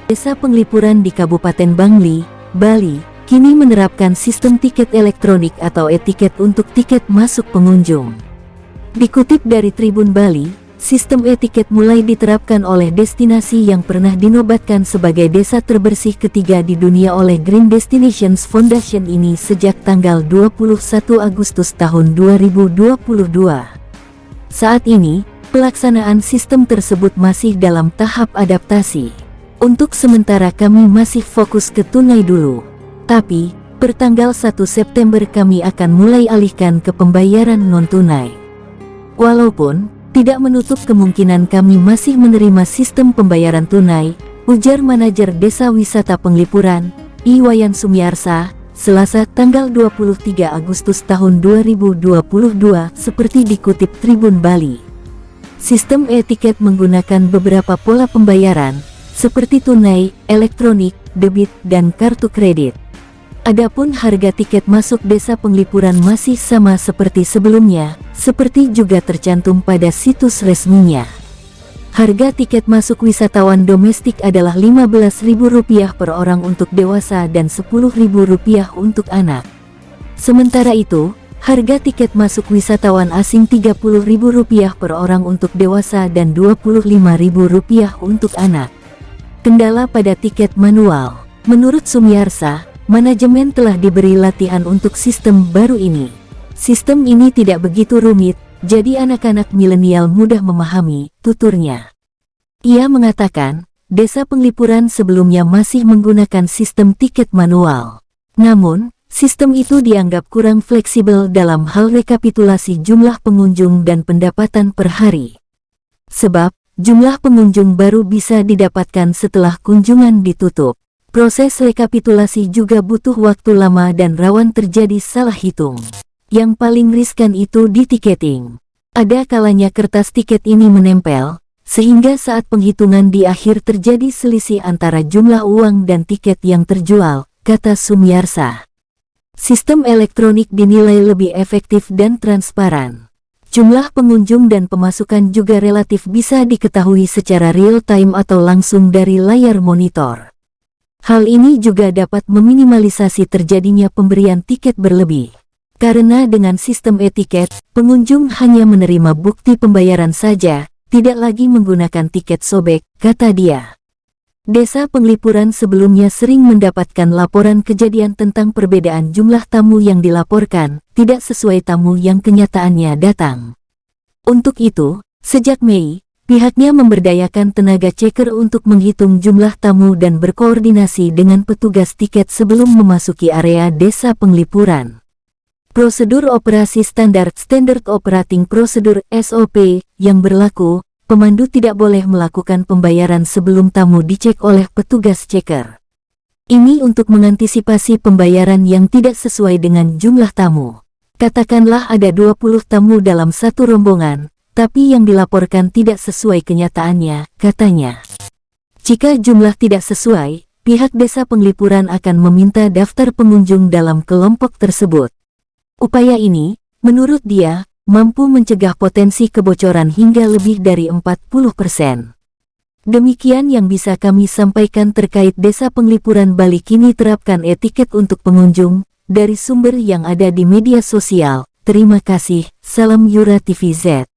Desa Penglipuran di Kabupaten Bangli, Bali, kini menerapkan sistem tiket elektronik atau e-tiket untuk tiket masuk pengunjung. Dikutip dari Tribun Bali, sistem e-tiket mulai diterapkan oleh destinasi yang pernah dinobatkan sebagai desa terbersih ketiga di dunia oleh Green Destinations Foundation ini sejak tanggal 21 Agustus tahun 2022. Saat ini, pelaksanaan sistem tersebut masih dalam tahap adaptasi. Untuk sementara kami masih fokus ke tunai dulu. Tapi, pertanggal 1 September kami akan mulai alihkan ke pembayaran non-tunai. Walaupun, tidak menutup kemungkinan kami masih menerima sistem pembayaran tunai, ujar manajer Desa Wisata Penglipuran, Iwayan Sumiarsa, Selasa tanggal 23 Agustus tahun 2022 seperti dikutip Tribun Bali. Sistem e-tiket menggunakan beberapa pola pembayaran, seperti tunai, elektronik, debit, dan kartu kredit. Adapun harga tiket masuk Desa Penglipuran masih sama seperti sebelumnya, seperti juga tercantum pada situs resminya. Harga tiket masuk wisatawan domestik adalah Rp15.000 per orang untuk dewasa dan Rp10.000 untuk anak. Sementara itu, harga tiket masuk wisatawan asing Rp30.000 per orang untuk dewasa dan Rp25.000 untuk anak. Kendala pada tiket manual. Menurut Sumiarsa, manajemen telah diberi latihan untuk sistem baru ini. Sistem ini tidak begitu rumit, jadi anak-anak milenial mudah memahami, tuturnya. Ia mengatakan, Desa Penglipuran sebelumnya masih menggunakan sistem tiket manual. Namun, sistem itu dianggap kurang fleksibel dalam hal rekapitulasi jumlah pengunjung dan pendapatan per hari. Sebab, jumlah pengunjung baru bisa didapatkan setelah kunjungan ditutup. Proses rekapitulasi juga butuh waktu lama dan rawan terjadi salah hitung. Yang paling riskan itu di tiketing. Ada kalanya kertas tiket ini menempel, sehingga saat penghitungan di akhir terjadi selisih antara jumlah uang dan tiket yang terjual, kata Sumiarsa. Sistem elektronik dinilai lebih efektif dan transparan. Jumlah pengunjung dan pemasukan juga relatif bisa diketahui secara real-time atau langsung dari layar monitor. Hal ini juga dapat meminimalisasi terjadinya pemberian tiket berlebih. Karena dengan sistem e-tiket, pengunjung hanya menerima bukti pembayaran saja, tidak lagi menggunakan tiket sobek, kata dia. Desa Penglipuran sebelumnya sering mendapatkan laporan kejadian tentang perbedaan jumlah tamu yang dilaporkan, tidak sesuai tamu yang kenyataannya datang. Untuk itu, sejak Mei, pihaknya memberdayakan tenaga checker untuk menghitung jumlah tamu dan berkoordinasi dengan petugas tiket sebelum memasuki area Desa Penglipuran. Prosedur operasi standar Standard Operating Procedure (SOP) yang berlaku, pemandu tidak boleh melakukan pembayaran sebelum tamu dicek oleh petugas checker. Ini untuk mengantisipasi pembayaran yang tidak sesuai dengan jumlah tamu. Katakanlah ada 20 tamu dalam satu rombongan, tapi yang dilaporkan tidak sesuai kenyataannya, katanya. Jika jumlah tidak sesuai, pihak Desa Penglipuran akan meminta daftar pengunjung dalam kelompok tersebut. Upaya ini, menurut dia, mampu mencegah potensi kebocoran hingga lebih dari 40%. Demikian yang bisa kami sampaikan terkait Desa Penglipuran Bali kini terapkan e-tiket untuk pengunjung, dari sumber yang ada di media sosial. Terima kasih, salam Yura TV Z.